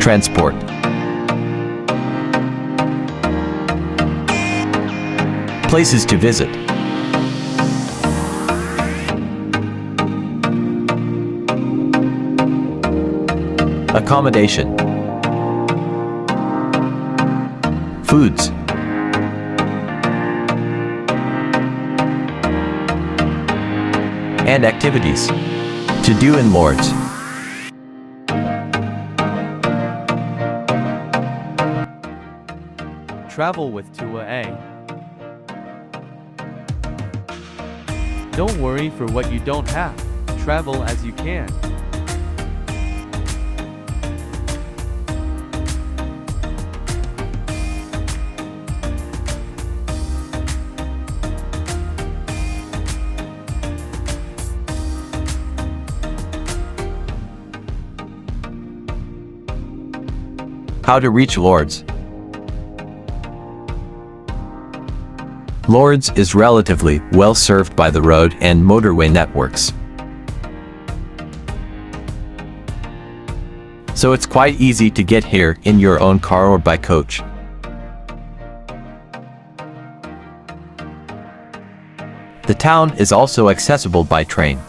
Transport. Places to visit. Accommodation. Foods. And activities to do in Lourdes. Travel with Tour A. Don't worry for what you don't have. Travel as you can. How to reach Lourdes. Lourdes is relatively well served by the road and motorway networks. So it's quite easy to get here in your own car or by coach. The town is also accessible by train,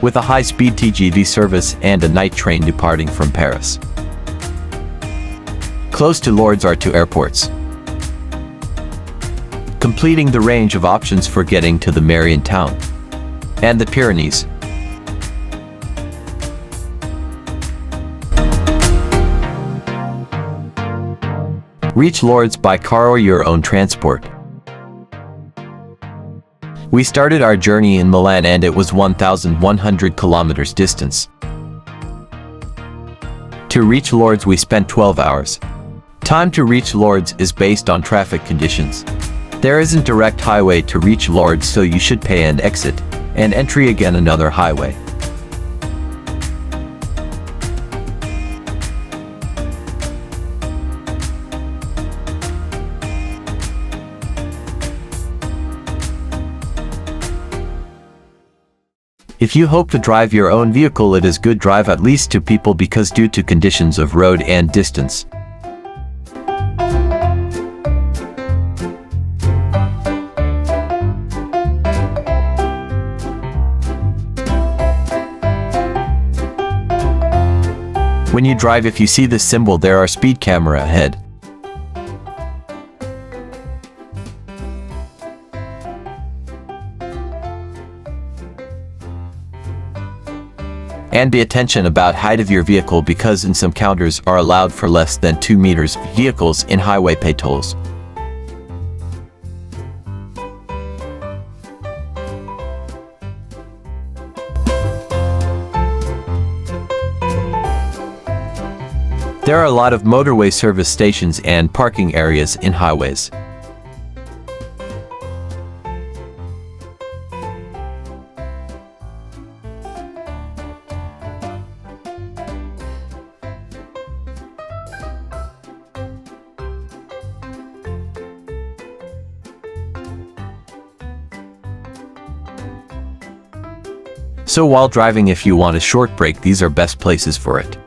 with a high-speed TGV service and a night train departing from Paris. Close to Lourdes are two airports, completing the range of options for getting to the Marian town and the Pyrenees. Reach Lourdes by car or your own transport. We started our journey in Milan and it was 1,100 kilometers distance. To reach Lourdes we spent 12 hours. Time to reach Lourdes is based on traffic conditions. There isn't direct highway to reach Lourdes, so you should pay and exit, and entry again another highway. If you hope to drive your own vehicle, it is good drive at least two people because due to conditions of road and distance. When you drive, if you see this symbol, there are speed camera ahead. And be attention about height of your vehicle because in some counters are allowed for less than 2 meters vehicles in highway pay tolls. There are a lot of motorway service stations and parking areas in highways. So while driving, if you want a short break, these are best places for it.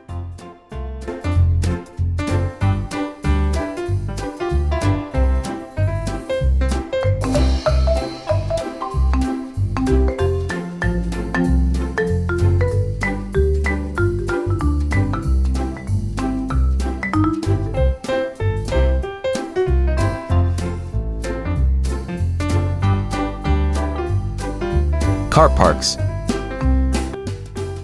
Car parks.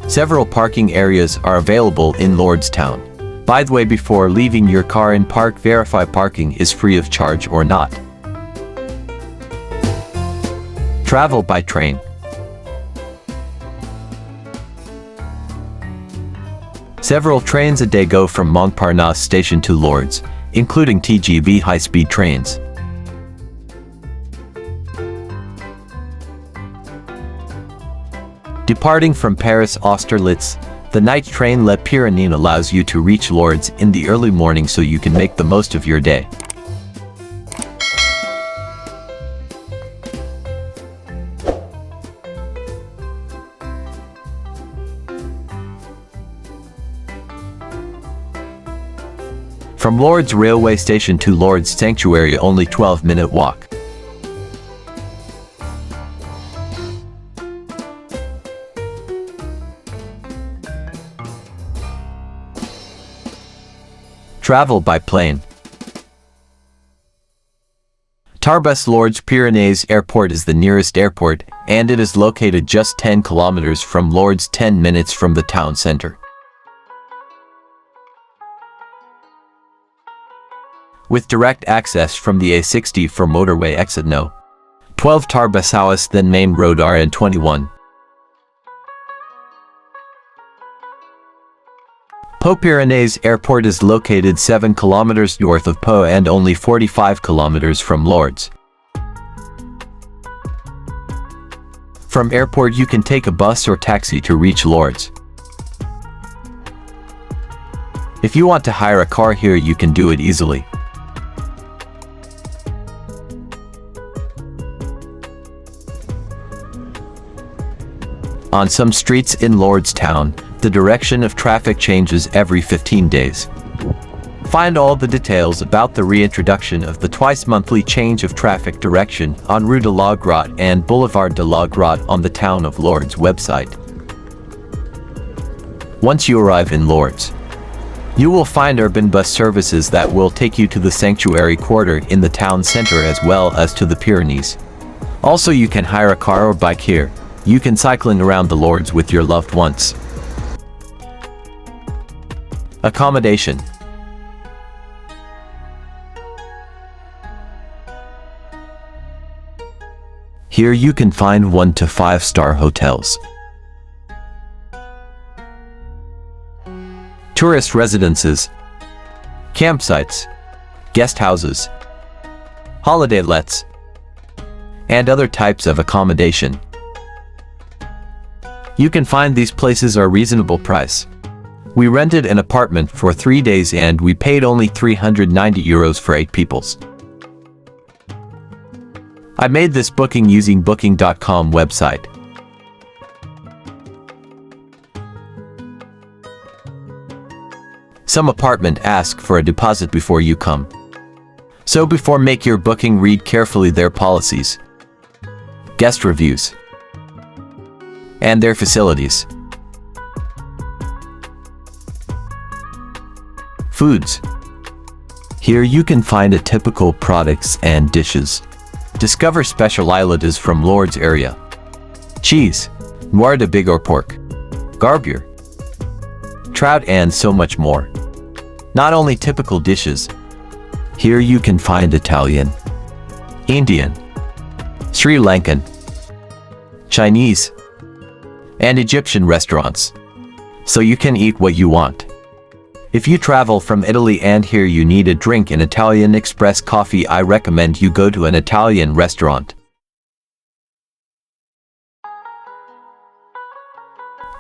Several parking areas are available in Lourdes town. By the way, before leaving your car in park, verify parking is free of charge or not. Travel by train. Several trains a day go from Montparnasse station to Lourdes, including TGV high-speed trains. Departing from Paris Austerlitz, the night train Les Pyrénées allows you to reach Lourdes in the early morning so you can make the most of your day. From Lourdes railway station to Lourdes Sanctuary only 12-minute walk. Travel by plane. Tarbes Lourdes Pyrénées Airport is the nearest airport, and it is located just 10 kilometers from Lourdes, 10 minutes from the town center. With direct access from the A60 for motorway exit No. 12 Tarbes House, then main road RN21. Pau Pyrénées Airport is located 7 kilometers north of Pau and only 45 kilometers from Lourdes. From airport you can take a bus or taxi to reach Lourdes. If you want to hire a car here, you can do it easily. On some streets in Lourdes town, the direction of traffic changes every 15 days. Find all the details about the reintroduction of the twice-monthly change of traffic direction on Rue de la Grotte and Boulevard de la Grotte on the Town of Lourdes website. Once you arrive in Lourdes, you will find urban bus services that will take you to the sanctuary quarter in the town center as well as to the Pyrenees. Also, you can hire a car or bike here. You can cycling around the Lourdes with your loved ones. Accommodation. Here you can find 1 to 5-star hotels, tourist residences, campsites, guest houses, holiday lets, and other types of accommodation. You can find these places are reasonable price. We rented an apartment for 3 days and we paid only €390 for 8 peoples. I made this booking using booking.com website. Some apartment ask for a deposit before you come. So before make your booking, read carefully their policies, guest reviews, and their facilities. Foods. Here you can find a typical products and dishes. Discover specialities from Lourdes area. Cheese, noir de bigorre pork, garbier, trout and so much more. Not only typical dishes. Here you can find Italian, Indian, Sri Lankan, Chinese, and Egyptian restaurants. So you can eat what you want. If you travel from Italy and here you need a drink in Italian express coffee, I recommend you go to an Italian restaurant.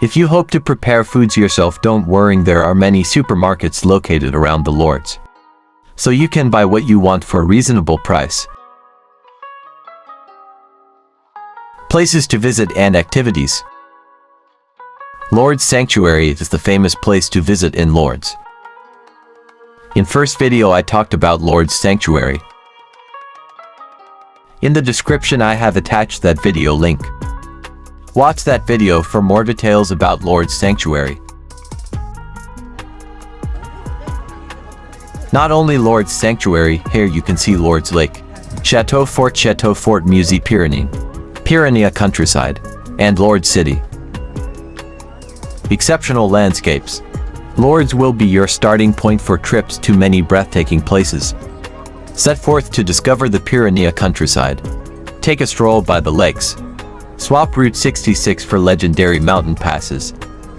If you hope to prepare foods yourself, don't worry, there are many supermarkets located around the Lourdes. So you can buy what you want for a reasonable price. Places to visit and activities. Lourdes Sanctuary is the famous place to visit in Lourdes. In first video I talked about Lourdes Sanctuary. In the description I have attached that video link. Watch that video for more details about Lourdes Sanctuary. Not only Lourdes Sanctuary, here you can see Lourdes Lake, Chateau Fort Musée Pyrénées, Pyrénées countryside, and Lourdes City. Exceptional landscapes. Lourdes will be your starting point for trips to many breathtaking places. Set forth to discover the Pyrénées countryside. Take a stroll by the lakes. Swap Route 66 for legendary mountain passes.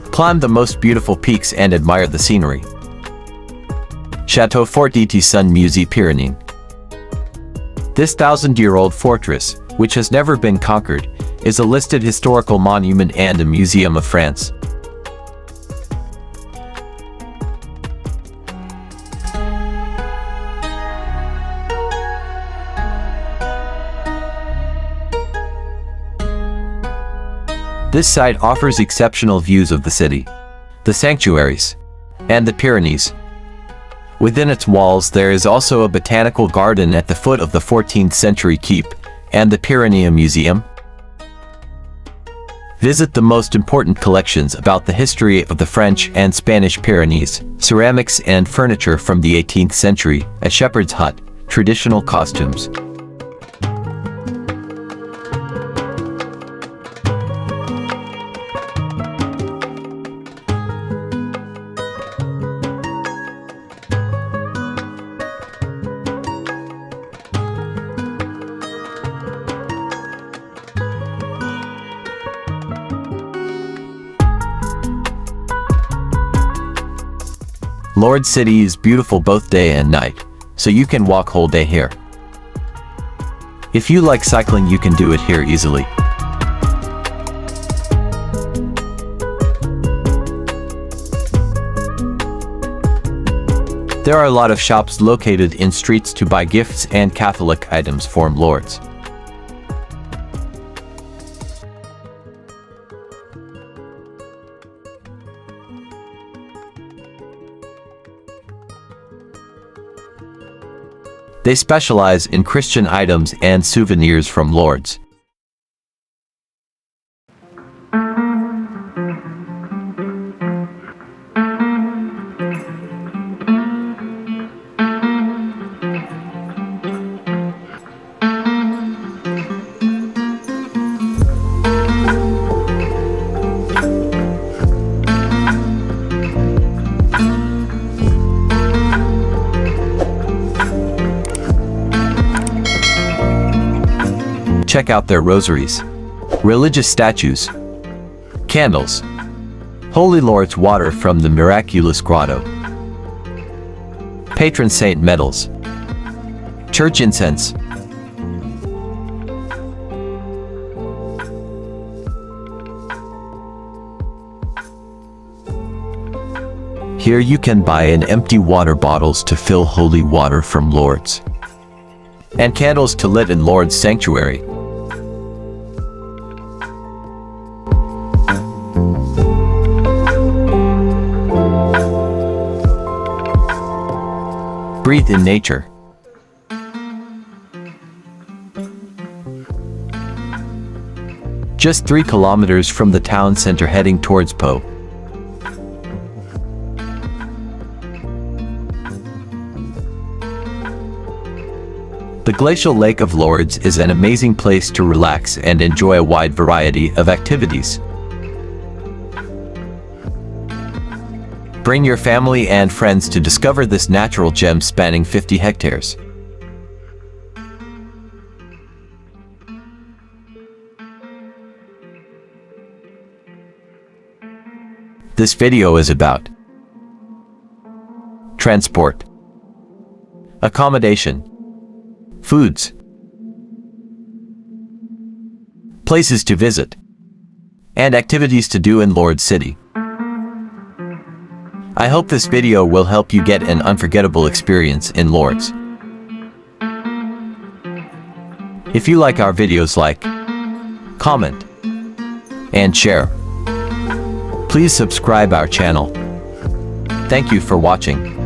Climb the most beautiful peaks and admire the scenery. Chateau Fort Musée Pyrénées. This 1,000-year-old fortress, which has never been conquered, is a listed historical monument and a museum of France. This site offers exceptional views of the city, the sanctuaries, and the Pyrenees. Within its walls there is also a botanical garden at the foot of the 14th century keep, and the Pyrenean Museum. Visit the most important collections about the history of the French and Spanish Pyrenees, ceramics and furniture from the 18th century, a shepherd's hut, traditional costumes. Lourdes City is beautiful both day and night, so you can walk whole day here. If you like cycling, you can do it here easily. There are a lot of shops located in streets to buy gifts and Catholic items from Lourdes. They specialize in Christian items and souvenirs from Lourdes. Check out their rosaries, religious statues, candles, Holy Lourdes water from the miraculous grotto, patron saint medals, church incense. Here you can buy an empty water bottles to fill holy water from Lourdes, and candles to lit in Lourdes sanctuary. Breathe in nature. Just 3 kilometers from the town center heading towards Po. The glacial lake of Lourdes is an amazing place to relax and enjoy a wide variety of activities. Bring your family and friends to discover this natural gem spanning 50 hectares. This video is about transport, accommodation, foods, places to visit, and activities to do in Lourdes City. I hope this video will help you get an unforgettable experience in Lourdes. If you like our videos, like, comment, and share. Please subscribe our channel. Thank you for watching.